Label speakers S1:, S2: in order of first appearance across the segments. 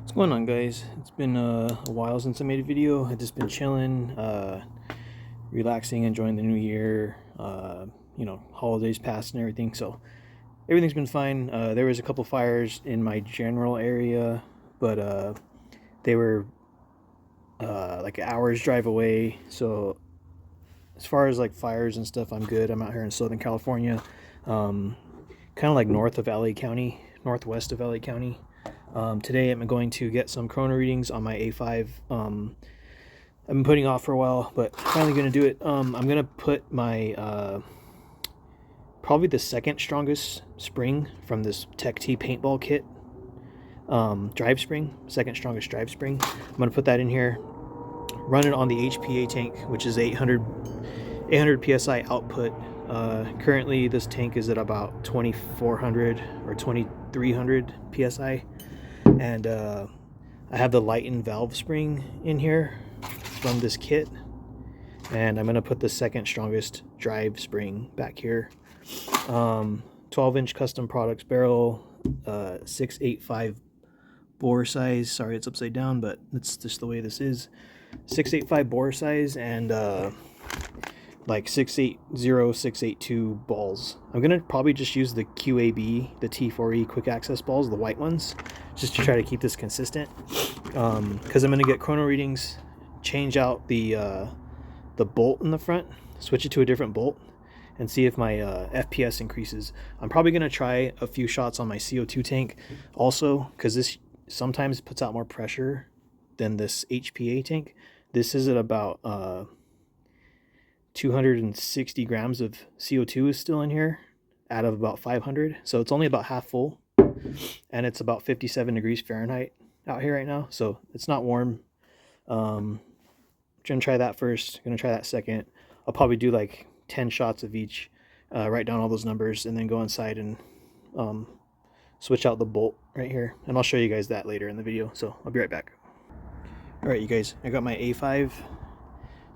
S1: What's going on, guys? It's been a while since I made a video. I've just been chilling, relaxing, enjoying the new year. Holidays passed and everything, so everything's been fine. There was a couple fires in my general area, but they were like an hour's drive away. So as far as like fires and stuff, I'm good. I'm out here in Southern California, kind of like north of LA County, northwest of LA County. Today I'm going to get some chrono readings on my A-5. I've been putting off for a while, but finally going to do it. I'm going to put my probably the second strongest spring from this Tech T paintball kit, drive spring, second strongest drive spring. I'm going to put that in here, run it on the HPA tank, which is 800 psi output. Currently this tank is at about 2400 or 2300 psi, and I have the lightened valve spring in here from this kit, and I'm gonna put the second strongest drive spring back here. 12-inch custom products barrel, 685 bore size. Sorry, it's upside down, but it's just the way this is. 685 bore size, and like 680, 682 balls. I'm gonna probably just use the QAB, the T4E quick access balls, the white ones, just to try to keep this consistent. Because I'm gonna get chrono readings, change out the bolt in the front, switch it to a different bolt, and see if my FPS increases. I'm probably gonna try a few shots on my CO2 tank also, because this sometimes puts out more pressure than this HPA tank. This is at about 260 grams of CO2 is still in here out of about 500, so it's only about half full, and it's about 57 degrees Fahrenheit out here right now, so it's not warm. Gonna try that first, gonna try that second. I'll probably do like 10 shots of each, write down all those numbers, and then go inside and switch out the bolt right here, and I'll show you guys that later in the video, so I'll be right back. All right, you guys, I got my A5,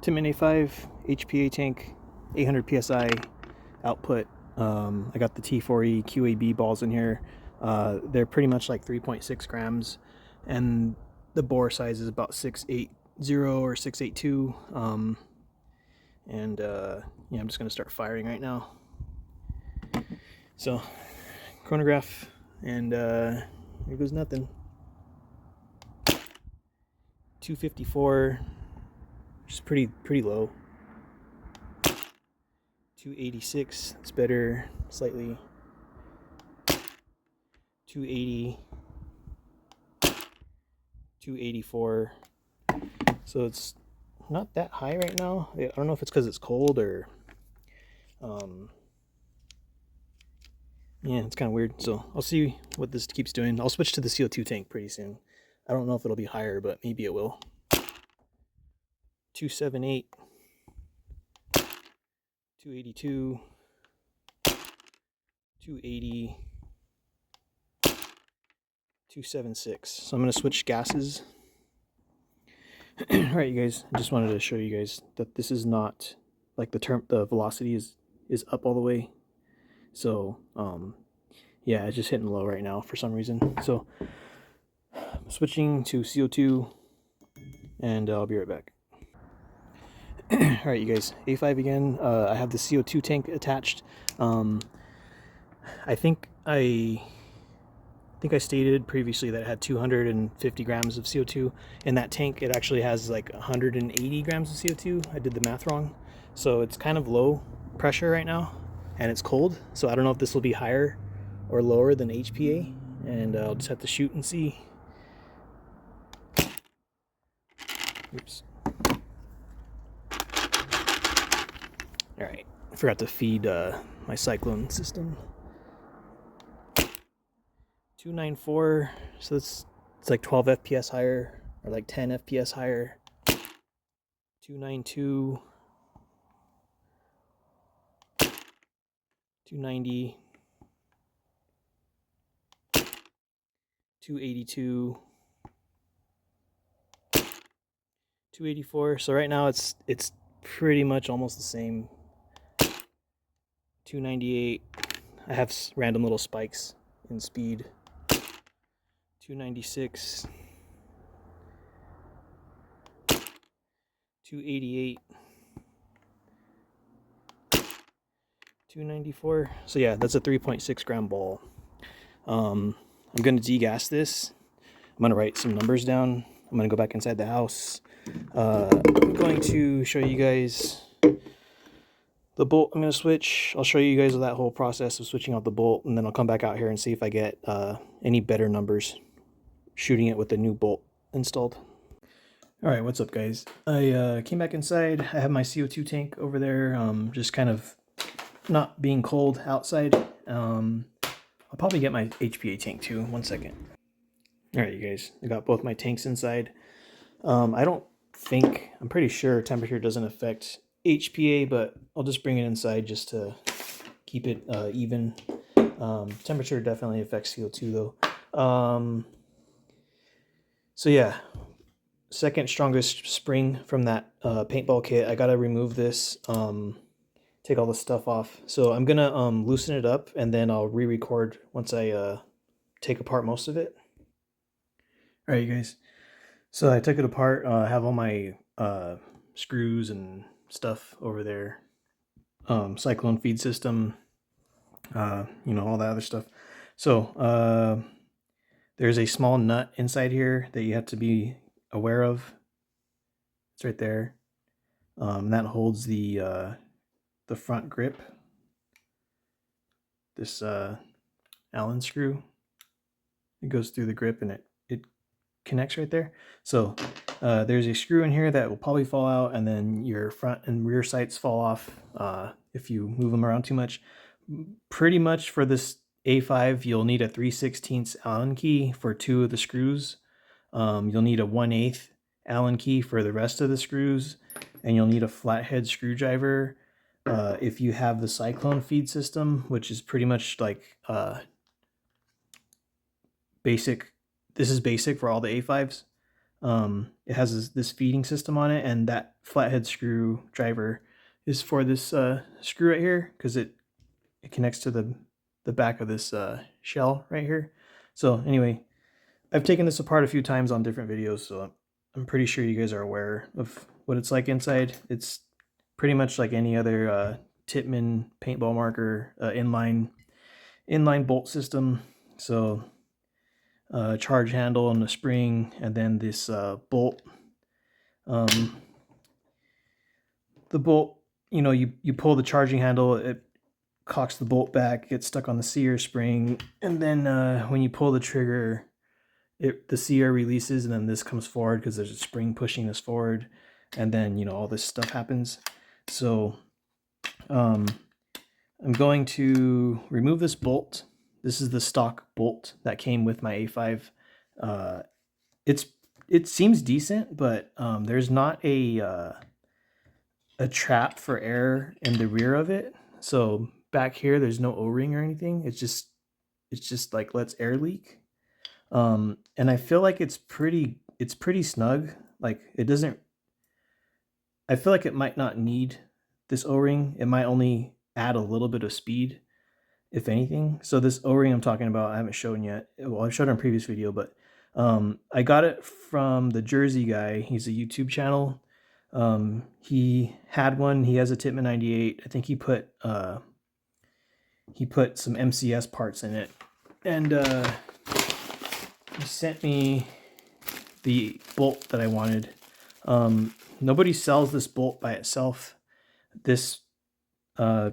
S1: Tippmann A5 HPA tank, 800 psi output. I got the T4E QAB balls in here. They're pretty much like 3.6 grams, and the bore size is about 680 or 682. Yeah, I'm just gonna start firing right now. So, chronograph, and here goes nothing. 254, which is pretty low. 286, it's better slightly. 280, 284. So it's not that high right now. I don't know if it's because it's cold or yeah, it's kind of weird. So I'll see what this keeps doing. I'll switch to the CO2 tank pretty soon. I don't know if it'll be higher, but maybe it will. 278, 282, 280, 276. So I'm going to switch gases. Alright, you guys, I just wanted to show you guys that this is not like the velocity is up all the way. So yeah, it's just hitting low right now for some reason. So I'm switching to CO2, and I'll be right back. Alright, you guys, A5 again. I have the CO2 tank attached. I think I stated previously that it had 250 grams of CO2 in that tank. It actually has like 180 grams of CO2. I did the math wrong. So it's kind of low pressure right now, and it's cold. So I don't know if this will be higher or lower than HPA, and I'll just have to shoot and see. Oops. All right, I forgot to feed my cyclone system. 294, so it's like 12 FPS higher, or like 10 FPS higher. 292, 290, 282, 284. So right now it's pretty much almost the same. 298. I have random little spikes in speed. 296, 288, 294. So yeah, that's a 3.6 gram ball. I'm going to degas this. I'm going to write some numbers down. I'm going to go back inside the house. I'm going to show you guys the bolt I'm going to switch. I'll show you guys that whole process of switching out the bolt, and then I'll come back out here and see if I get any better numbers shooting it with the new bolt installed. Alright, what's up guys? I came back inside. I have my CO2 tank over there, just kind of not being cold outside. I'll probably get my HPA tank too. One second. Alright you guys, I got both my tanks inside. I'm pretty sure temperature doesn't affect HPA, but I'll just bring it inside just to keep it even. Temperature definitely affects CO2 though. So yeah, second strongest spring from that paintball kit. I gotta remove this, take all the stuff off. So I'm gonna loosen it up, and then I'll re-record once I take apart most of it. All right, you guys. So I took it apart. I have all my screws and stuff over there. Cyclone feed system, you know, all that other stuff. So there's a small nut inside here that you have to be aware of. It's right there. That holds the front grip. This Allen screw. It goes through the grip and it connects right there. So there's a screw in here that will probably fall out, and then your front and rear sights fall off if you move them around too much. Pretty much for this A-5, you'll need a 3/16 Allen key for 2 of the screws. You'll need a 1/8 Allen key for the rest of the screws, and you'll need a flathead screwdriver if you have the cyclone feed system, which is pretty much like basic. This is basic for all the A5s. It has this feeding system on it, and that flathead screwdriver is for this screw right here, because it connects to the back of this shell right here. So anyway, I've taken this apart a few times on different videos, so I'm pretty sure you guys are aware of what it's like inside. It's pretty much like any other Tippmann paintball marker inline bolt system. So charge handle and a spring, and then this bolt. The bolt, you know, you pull the charging handle, it cocks the bolt back, gets stuck on the sear spring, and then when you pull the trigger, the sear releases, and then this comes forward because there's a spring pushing this forward, and then, you know, all this stuff happens. So I'm going to remove this bolt. This is the stock bolt that came with my A5. It seems decent, but there's not a trap for air in the rear of it. So back here, there's no O-ring or anything. It's just like lets air leak. And I feel like it's pretty snug. Like it doesn't. I feel like it might not need this O-ring. It might only add a little bit of speed, if anything. So this O-ring I'm talking about, I haven't shown yet. Well, I've showed it in a previous video, but I got it from the Jersey guy. He's a YouTube channel. He had one. He has a Tippmann 98. I think he put some MCS parts in it, and he sent me the bolt that I wanted. Nobody sells this bolt by itself. This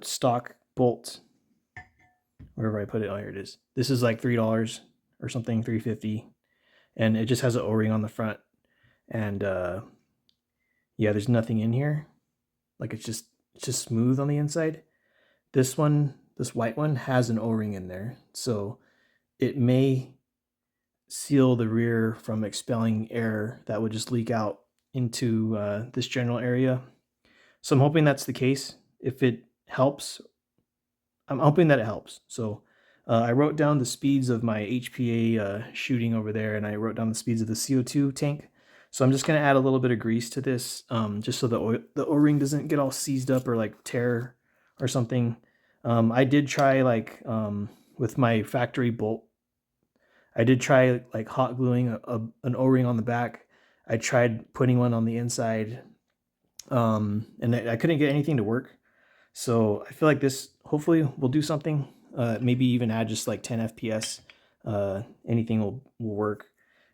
S1: stock bolt, wherever I put it, oh, here it is. This is like $3 or something, $3.50, and it just has an O-ring on the front. And yeah, there's nothing in here. Like it's just smooth on the inside. This one, this white one, has an O-ring in there, so it may seal the rear from expelling air that would just leak out into this general area. So I'm hoping that's the case. If it helps, I'm hoping that it helps. So I wrote down the speeds of my HPA shooting over there, and I wrote down the speeds of the CO2 tank. So I'm just going to add a little bit of grease to this, just so the O-ring doesn't get all seized up or like tear or something. I did try like with my factory bolt, I did try like hot gluing an O-ring on the back. I tried putting one on the inside, and I couldn't get anything to work. So I feel like this hopefully will do something. Maybe even add just like 10 FPS. Anything will work.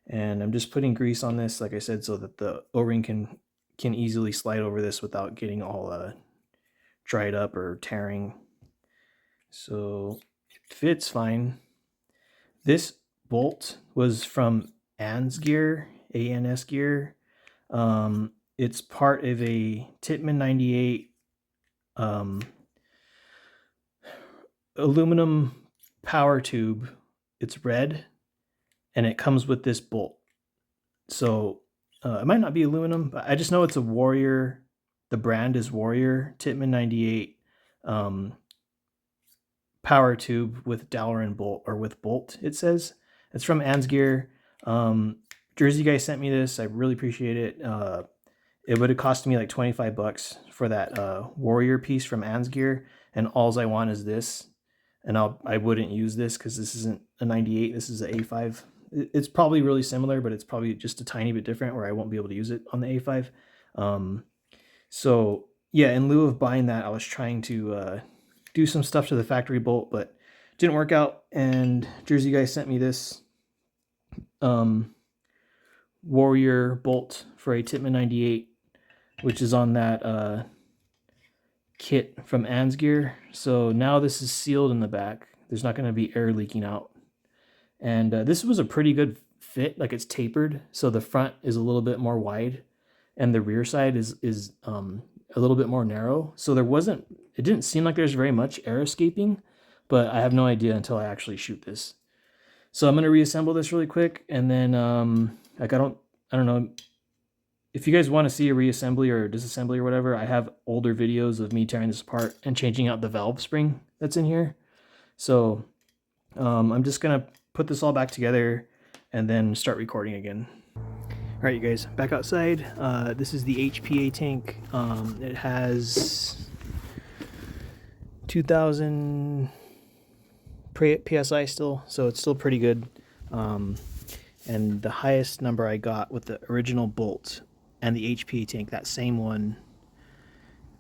S1: And I'm just putting grease on this, like I said, so that the O-ring can easily slide over this without getting all dried up or tearing. So it fits fine. This bolt was from Ansgear, ANS Gear. It's part of a Tippmann 98 aluminum power tube. It's red, and it comes with this bolt. So it might not be aluminum, but I just know it's a Warrior. The brand is Warrior Tippmann 98 power tube with dowel and bolt, or with bolt. It says it's from Ansgear. Jersey guy sent me this. I really appreciate it. It would have cost me like 25 bucks for that Warrior piece from Ansgear, and alls I want is this. And I wouldn't use this because this isn't a 98. This is an A-5. It's probably really similar, but it's probably just a tiny bit different where I won't be able to use it on the A-5. So yeah, in lieu of buying that, I was trying to do some stuff to the factory bolt, but didn't work out. And Jersey guy sent me this Warrior bolt for a Tippmann 98, which is on that kit from Ansgear. So now this is sealed in the back. There's not going to be air leaking out. And this was a pretty good fit. Like, it's tapered, so the front is a little bit more wide, and the rear side is a little bit more narrow. So it didn't seem like there's very much air escaping, but I have no idea until I actually shoot this. So I'm going to reassemble this really quick, and then like I don't know if you guys want to see a reassembly or disassembly or whatever. I have older videos of me tearing this apart and changing out the valve spring that's in here. So I'm just gonna put this all back together and then start recording again. All right, you guys, back outside. This is the HPA tank. It has 2,000 PSI still, so it's still pretty good. And the highest number I got with the original bolt and the HPA tank, that same one,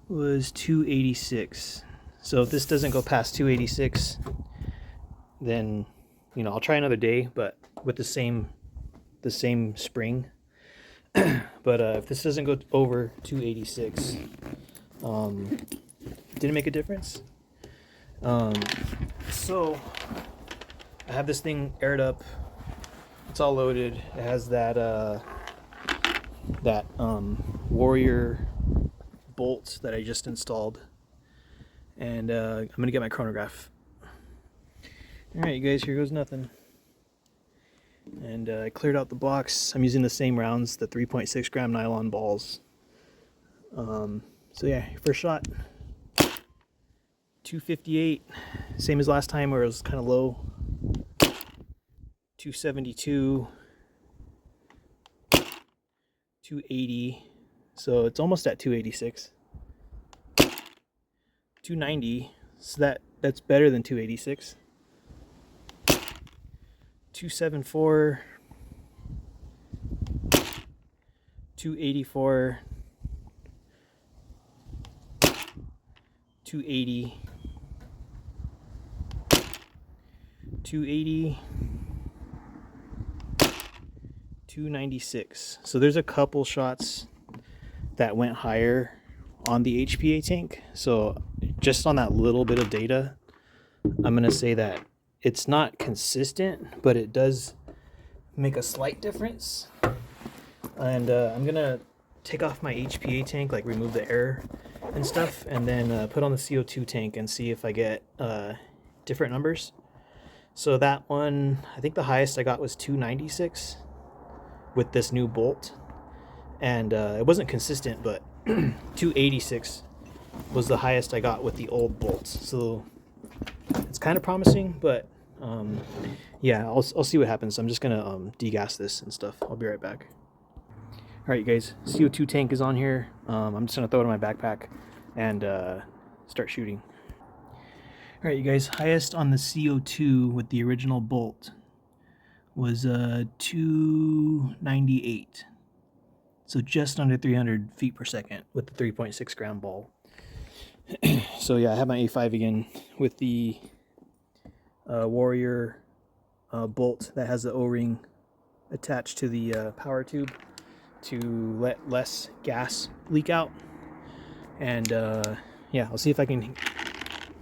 S1: was 286. So if this doesn't go past 286, then, you know, I'll try another day, but with the same spring. But if this doesn't go over 286, didn't make a difference. So I have this thing aired up. It's all loaded. It has that Warrior bolt that I just installed, and I'm gonna get my chronograph. All right, you guys, here goes nothing. And I cleared out the box. I'm using the same rounds, the 3.6 gram nylon balls. So yeah, first shot, 258, same as last time where it was kind of low. 272, 280, so it's almost at 286. 290, so that's better than 286. 274, 284, 280, 280, 296. So there's a couple shots that went higher on the HPA tank. So just on that little bit of data, I'm gonna say that it's not consistent, but it does make a slight difference. And I'm gonna take off my HPA tank, like remove the air and stuff, and then put on the CO2 tank and see if I get different numbers. So that one, I think the highest I got was 296 with this new bolt, and it wasn't consistent, but 286 was the highest I got with the old bolts. So it's kind of promising, but yeah, I'll see what happens. I'm just gonna degas this and stuff. I'll be right back. All right, you guys, CO2 tank is on here. I'm just gonna throw it in my backpack and start shooting. All right, you guys, highest on the CO2 with the original bolt was 298. So just under 300 feet per second with the 3.6 gram ball. So yeah, I have my A5 again with the Warrior bolt that has the O-ring attached to the power tube to let less gas leak out. And yeah, I'll see if I can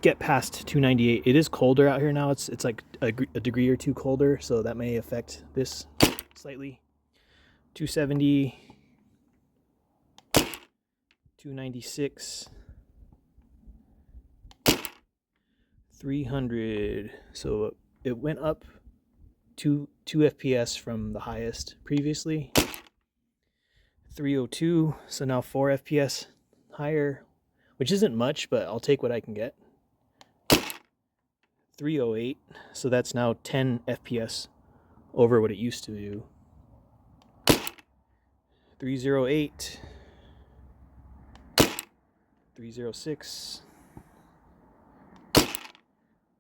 S1: get past 298. It is colder out here now. It's like a degree or two colder, so that may affect this slightly. 270, 296, 300. So it went up 2 FPS from the highest previously. 302, so now 4 FPS higher, which isn't much, but I'll take what I can get. 308, so that's now 10 FPS over what it used to do. 308, 306,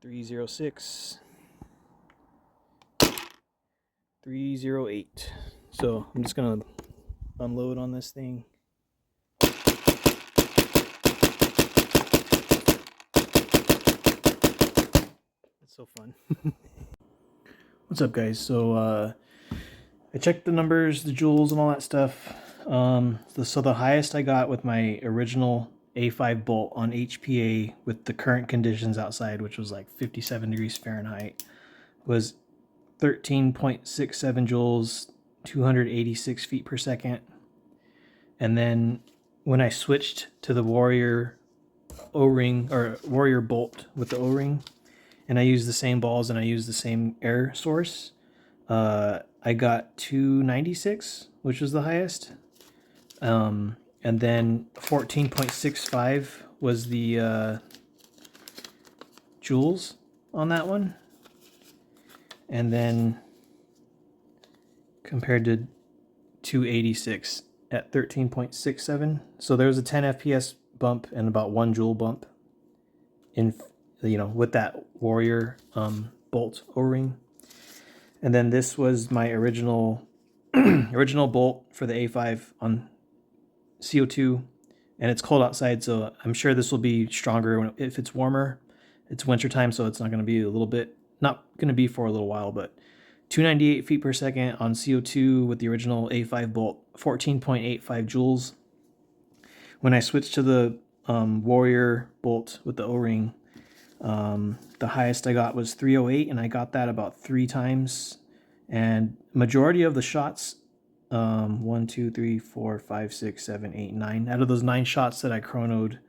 S1: 306, 308. So I'm just gonna unload on this thing. It's so fun. What's up, guys? So I checked the numbers, the joules, and all that stuff. So the highest I got with my original A5 bolt on HPA with the current conditions outside, which was like 57 degrees Fahrenheit, was 13.67 joules, 286 feet per second. And then when I switched to the Warrior O-ring, or Warrior bolt with the O-ring, and I used the same balls and I used the same air source, I got 296, which was the highest. And then 14.65 was the joules on that one. And then compared to 286 at 13.67. So there was a 10 FPS bump and about 1 joule bump in, with that Warrior bolt O-ring. And then this was my original bolt for the A5 on CO2, and it's cold outside, so I'm sure this will be stronger if it's warmer. It's wintertime, so it's not going to be not going to be for a little while, but 298 feet per second on CO2 with the original A5 bolt, 14.85 joules. When I switched to the Warrior bolt with the O-ring, the highest I got was 308, and I got that about 3 times. And majority of the shots, 1, 2, 3, 4, 5, 6, 7, 8, 9. Out of those 9 shots that I chronoed,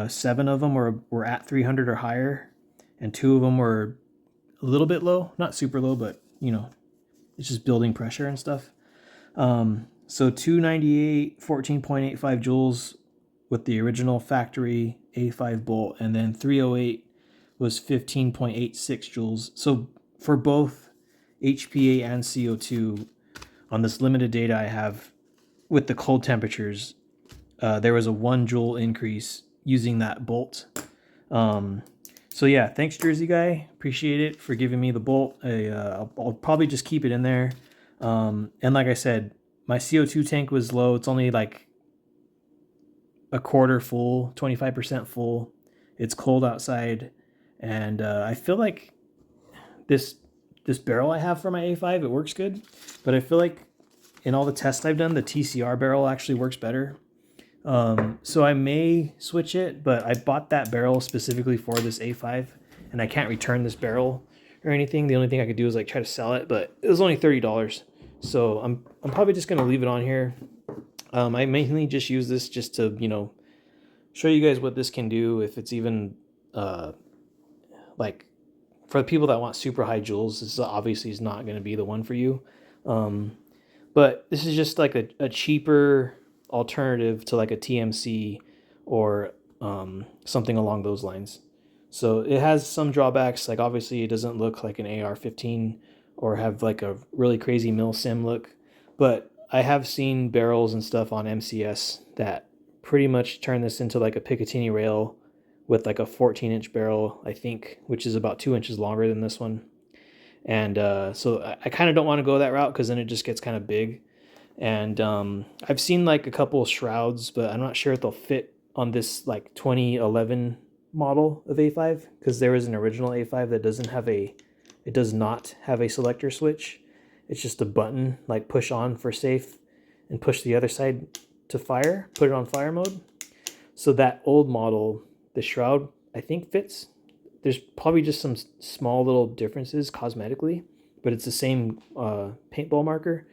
S1: 7 of them were at 300 or higher, and 2 of them were a little bit low, not super low, but it's just building pressure and stuff. So 298, 14.85 joules with the original factory A5 bolt, and then 308 was 15.86 joules. So for both HPA and CO2, on this limited data I have with the cold temperatures, there was a 1 joule increase using that bolt. So yeah, thanks Jersey guy, appreciate it for giving me the bolt. I'll probably just keep it in there. And like I said, my CO2 tank was low. It's only like a quarter full, 25% full. It's cold outside, and I feel like this barrel I have for my A5, it works good, but I feel like in all the tests I've done, the TCR barrel actually works better. So I may switch it, but I bought that barrel specifically for this A5, and I can't return this barrel or anything. The only thing I could do is like try to sell it, but it was only $30. So I'm probably just gonna leave it on here. I mainly just use this just to, show you guys what this can do, if it's even like for the people that want super high joules. This obviously is not going to be the one for you. But this is just like a cheaper alternative to like a TMC or something along those lines. So it has some drawbacks. Like obviously it doesn't look like an AR-15 or have like a really crazy mil sim look, but I have seen barrels and stuff on MCS that pretty much turn this into like a Picatinny rail with like a 14-inch barrel, I think, which is about 2 inches longer than this one. And so I kind of don't want to go that route because then it just gets kind of big. And I've seen like a couple of shrouds, but I'm not sure if they'll fit on this like 2011 model of A5, because there is an original A5 that it does not have a selector switch. It's just a button, like push on for safe and push the other side to fire, put it on fire mode. So that old model, the shroud, I think fits. There's probably just some small little differences cosmetically, but it's the same paintball marker.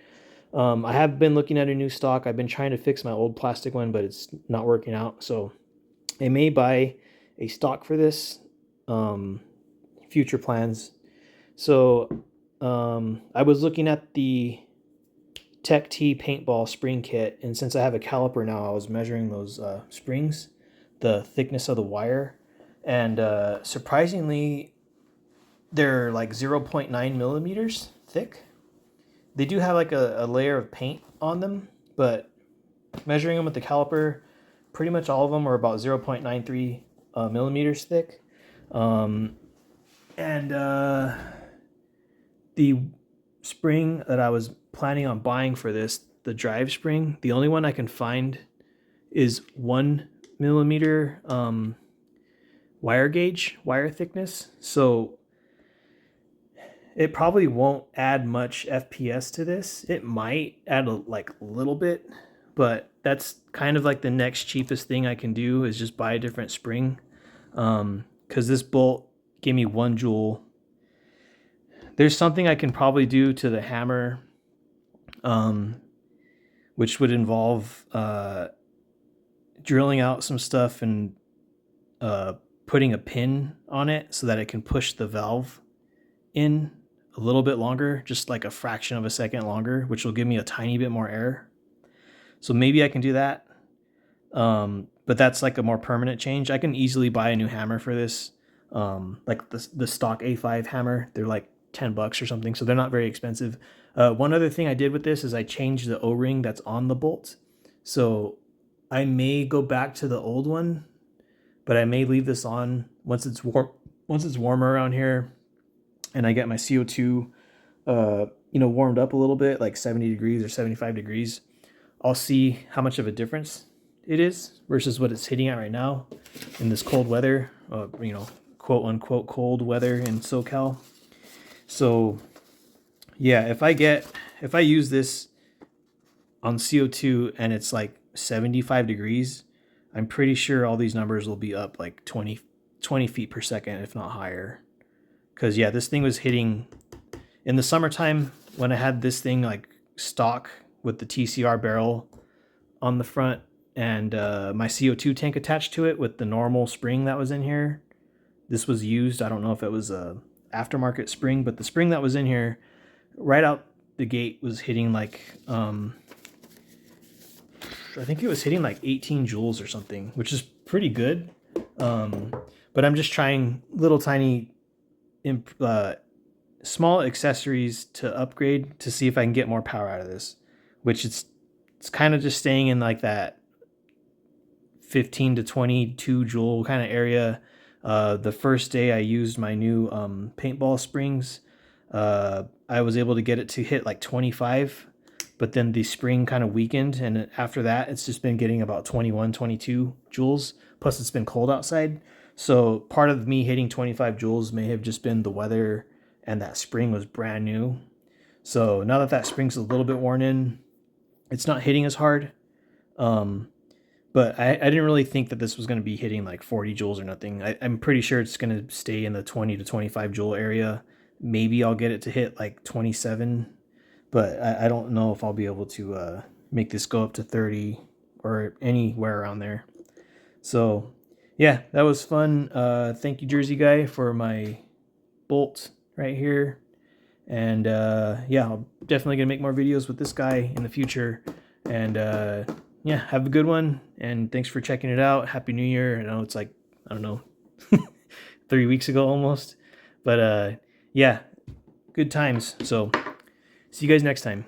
S1: I have been looking at a new stock. I've been trying to fix my old plastic one, but it's not working out. So I may buy a stock for this. Future plans. So I was looking at the Tech T paintball spring kit, and since I have a caliper now, I was measuring those springs, the thickness of the wire, and surprisingly, they're like 0.9 millimeters thick. They do have like a layer of paint on them, but measuring them with the caliper, pretty much all of them are about 0.93 millimeters thick. And the spring that I was planning on buying for this, the drive spring, the only one I can find is 1 millimeter wire thickness. So it probably won't add much FPS to this. It might add a little bit, but that's kind of like the next cheapest thing I can do is just buy a different spring. Because this bolt gave me 1 joule. There's something I can probably do to the hammer, which would involve drilling out some stuff and putting a pin on it so that it can push the valve in a little bit longer, just like a fraction of a second longer, which will give me a tiny bit more air. So maybe I can do that. But that's like a more permanent change. I can easily buy a new hammer for this. Like the stock A5 hammer, they're like $10 or something, so they're not very expensive. One other thing I did with this is I changed the O-ring that's on the bolt. So I may go back to the old one, but I may leave this on once it's warmer around here and I get my CO2 warmed up a little bit, like 70 degrees or 75 degrees. I'll see how much of a difference it is versus what it's hitting at right now in this cold weather, quote unquote cold weather in SoCal. So yeah, if I use this on CO2 and it's like 75 degrees, I'm pretty sure all these numbers will be up like 20 feet per second, if not higher. Because yeah, this thing was hitting in the summertime when I had this thing like stock with the TCR barrel on the front and my CO2 tank attached to it with the normal spring that was in here. This was used. I don't know if it was a aftermarket spring, but the spring that was in here right out the gate was hitting like I think it was hitting like 18 joules or something, which is pretty good. But I'm just trying little tiny small accessories to upgrade to see if I can get more power out of this, which it's kind of just staying in like that 15 to 22 joule kind of area. The first day I used my new paintball springs, I was able to get it to hit like 25, but then the spring kind of weakened, and after that it's just been getting about 21, 22 joules, plus it's been cold outside. So part of me hitting 25 joules may have just been the weather, and that spring was brand new. So now that spring's a little bit worn in, it's not hitting as hard. But I didn't really think that this was going to be hitting like 40 joules or nothing. I'm pretty sure it's going to stay in the 20 to 25 joule area. Maybe I'll get it to hit like 27, but I don't know if I'll be able to make this go up to 30 or anywhere around there. So yeah, that was fun. Thank you, Jersey Guy, for my bolt right here. And yeah, I'm definitely going to make more videos with this guy in the future. And yeah, have a good one. And thanks for checking it out. Happy New Year. I know it's like, I don't know, 3 weeks ago almost. But yeah, good times. So see you guys next time.